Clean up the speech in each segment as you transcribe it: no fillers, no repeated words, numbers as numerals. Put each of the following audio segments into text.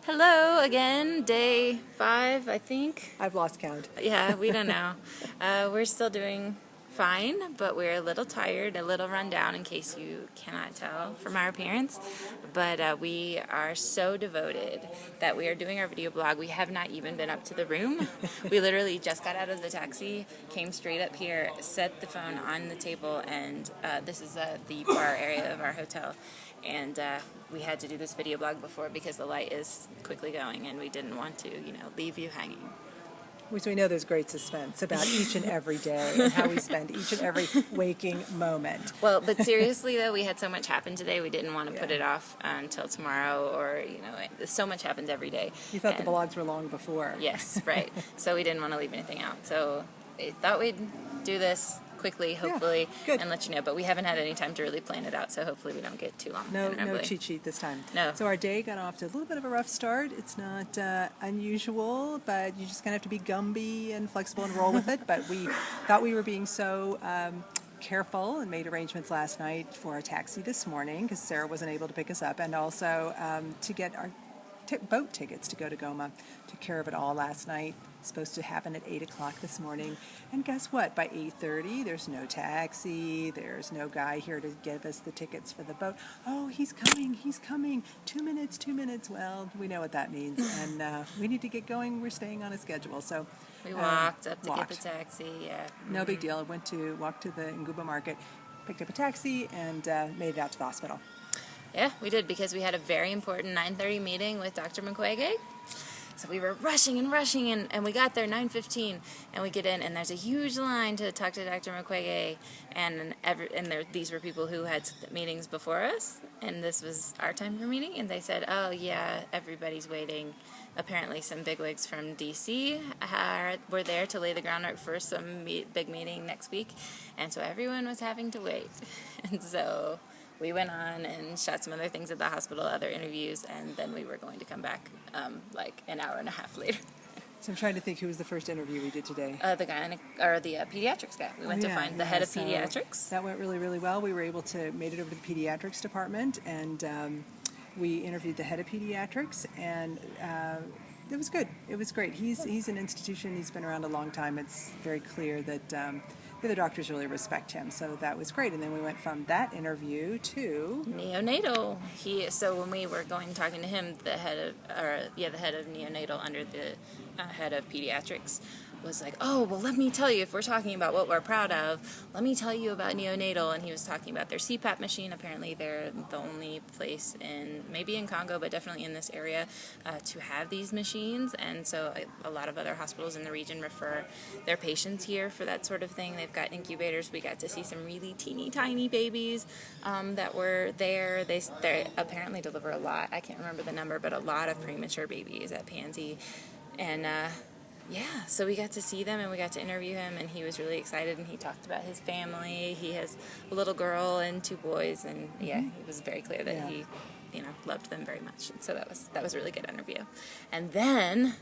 Hello again, day 5, I think. I've lost count. Yeah, we don't know. We're still doing fine, but we're a little tired, a little run down in case you cannot tell from our appearance. But we are so devoted that we are doing our video blog. We have not even been up to the room. We literally just got out of the taxi, came straight up here, set the phone on the table, and this is the bar area of our hotel. And we had to do this video blog before because the light is quickly going and we didn't want to, leave you hanging. Which we know there's great suspense about each and every day and how we spend each and every waking moment. Well, but seriously though, we had so much happen today, we didn't want to put it off until tomorrow or, so much happens every day. You thought the blogs were long before. Yes, right. So we didn't want to leave anything out. So I thought we'd do this quickly, hopefully, and let you know. But we haven't had any time to really plan it out, so hopefully we don't get too long. No cheat sheet this time. No. So our day got off to a little bit of a rough start. It's not unusual, but you just kind of have to be Gumby and flexible and roll with it. But we thought we were being so careful and made arrangements last night for a taxi this morning because Sarah wasn't able to pick us up, and also to get our boat tickets to go to Goma. Took care of it all last night. Supposed to happen at 8 o'clock this morning. And guess what? By 8:30, there's no taxi. There's no guy here to give us the tickets for the boat. Oh, he's coming. 2 minutes. Well, we know what that means. And we need to get going. We're staying on a schedule. So we walked up to get the taxi. Yeah. No big deal. I walked to the Nguba market, picked up a taxi, and made it out to the hospital. Yeah, we did because we had a very important 9:30 meeting with Dr. McCoy. So we were rushing, and we got there 9:15, and we get in, and there's a huge line to talk to Dr. McCoy, and these were people who had meetings before us, and this was our time for meeting, and they said, oh yeah, everybody's waiting. Apparently some bigwigs from D.C. were there to lay the groundwork for some big meeting next week, and so everyone was having to wait, and so we went on and shot some other things at the hospital, other interviews, and then we were going to come back like an hour and a half later. So I'm trying to think who was the first interview we did today. The pediatrics guy. We went to find the head of pediatrics. That went really, really well. We were able to made it over to the pediatrics department, and we interviewed the head of pediatrics, and it was good. It was great. He's an institution. He's been around a long time. It's very clear that the other doctors really respect him, so that was great. And then we went from that interview to Neonatal. So when we were talking to him, the head of Neonatal under the head of pediatrics was like, oh, well, let me tell you, if we're talking about what we're proud of, let me tell you about Neonatal. And he was talking about their CPAP machine. Apparently they're the only place maybe in Congo, but definitely in this area, to have these machines. And so a lot of other hospitals in the region refer their patients here for that sort of thing. They've got incubators. We got to see some really teeny tiny babies that were there. They apparently deliver a lot. I can't remember the number, but a lot of premature babies at Panzi. And so we got to see them and we got to interview him, and he was really excited, and he talked about his family. He has a little girl and 2 boys, and it was very clear that he loved them very much. And so that was a really good interview. And then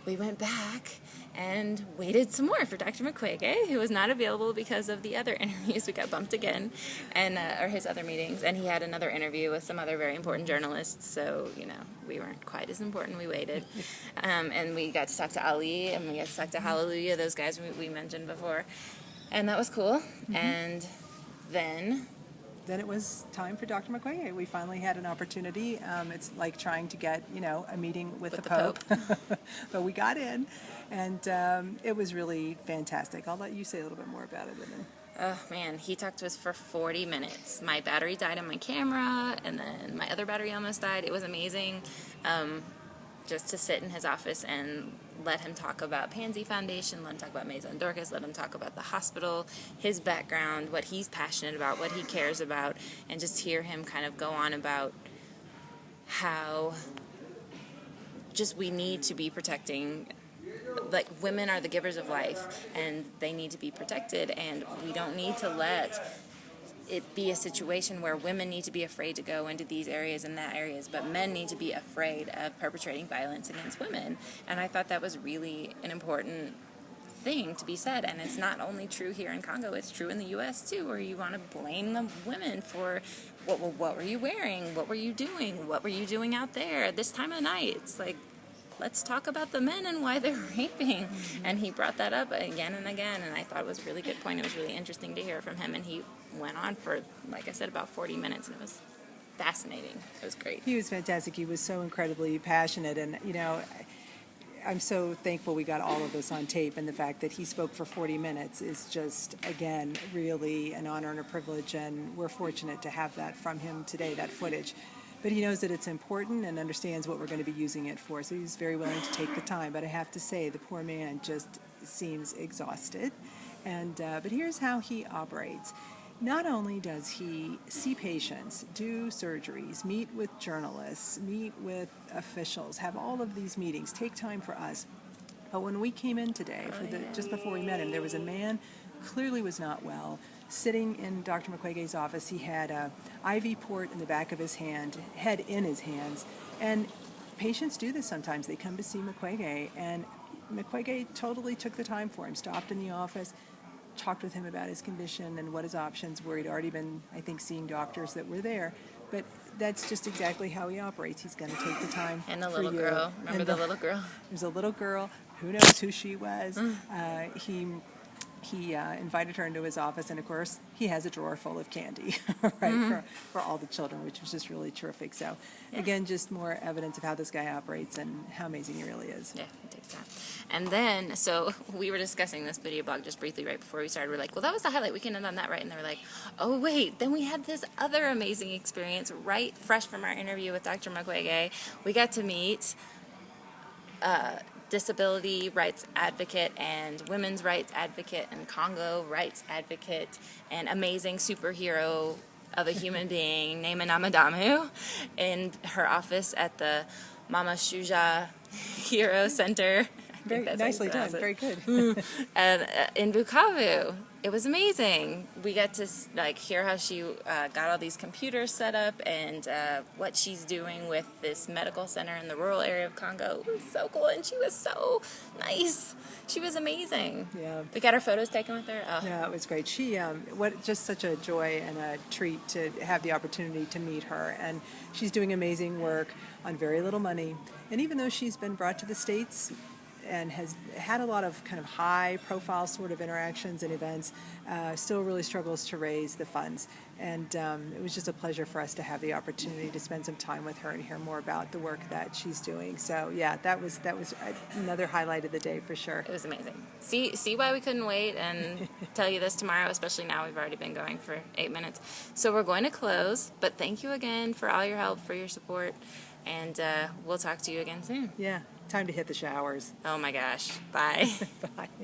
we went back and waited some more for Dr. Mukwege, who was not available because of the other interviews. We got bumped again, or his other meetings, and he had another interview with some other very important journalists, so, we weren't quite as important. We waited. And we got to talk to Ali, and we got to talk to Hallelujah, those guys we mentioned before, and that was cool. Mm-hmm. And then it was time for Dr. McCoy. We finally had an opportunity. It's like trying to get, a meeting with the Pope. But we got in, and it was really fantastic. I'll let you say a little bit more about it. Oh, man, he talked to us for 40 minutes. My battery died on my camera, and then my other battery almost died. It was amazing just to sit in his office and let him talk about Panzi Foundation, let him talk about Maison Dorcas, let him talk about the hospital, his background, what he's passionate about, what he cares about, and just hear him kind of go on about how just we need to be protecting, like, women are the givers of life, and they need to be protected, and we don't need to let it be a situation where women need to be afraid to go into these areas and that areas, but men need to be afraid of perpetrating violence against women. And I thought that was really an important thing to be said, and it's not only true here in Congo, it's true in the U.S. too, where you want to blame the women for what were you wearing, what were you doing, what were you doing out there at this time of night. It's like, let's talk about the men and why they're raping. And he brought that up again and again, and I thought it was a really good point. It was really interesting to hear from him, and he went on for, like I said, about 40 minutes, and it was fascinating. It was great. He was fantastic. He was so incredibly passionate, and I'm so thankful we got all of this on tape, and the fact that he spoke for 40 minutes is just, again, really an honor and a privilege, and we're fortunate to have that from him today, that footage. But he knows that it's important and understands what we're going to be using it for, so he's very willing to take the time. But I have to say, the poor man just seems exhausted. But here's how he operates. Not only does he see patients, do surgeries, meet with journalists, meet with officials, have all of these meetings, take time for us. But when we came in today, just before we met him, there was a man clearly was not well, sitting in Dr. Mukwege's office. He had a IV port in the back of his head in his hands. And patients do this sometimes. They come to see Mukwege, and Mukwege totally took the time for him, stopped in the office, talked with him about his condition and what his options were. He'd already been, I think, seeing doctors that were there. But that's just exactly how he operates. He's going to take the time. And the for little you. girl. Remember the little girl? There's a little girl. Who knows who she was? He invited her into his office, and of course, he has a drawer full of candy, right, for all the children, which was just really terrific. So, again, just more evidence of how this guy operates and how amazing he really is. Yeah, he takes time. And then, so we were discussing this video blog just briefly right before we started. We're like, well, that was the highlight. We couldn't have done that right. And they were like, oh, wait. Then we had this other amazing experience right fresh from our interview with Dr. Mukwege. We got to meet disability rights advocate and women's rights advocate and Congo rights advocate and amazing superhero of a human being named Namadamu in her office at the Mama Shuja Hero Center. Very nicely done. Very good. And in Bukavu, it was amazing. We got to hear how she got all these computers set up and what she's doing with this medical center in the rural area of Congo. It was so cool, and she was so nice. She was amazing. Yeah. We got our photos taken with her. Oh. Yeah, it was great. She, just such a joy and a treat to have the opportunity to meet her. And she's doing amazing work on very little money. And even though she's been brought to the States and has had a lot of kind of high-profile sort of interactions and events, still really struggles to raise the funds. And it was just a pleasure for us to have the opportunity to spend some time with her and hear more about the work that she's doing. So, yeah, that was another highlight of the day for sure. It was amazing. See why we couldn't wait and tell you this tomorrow, especially now we've already been going for 8 minutes. So we're going to close, but thank you again for all your help, for your support, and we'll talk to you again soon. Yeah, time to hit the showers. Oh my gosh. Bye. Bye.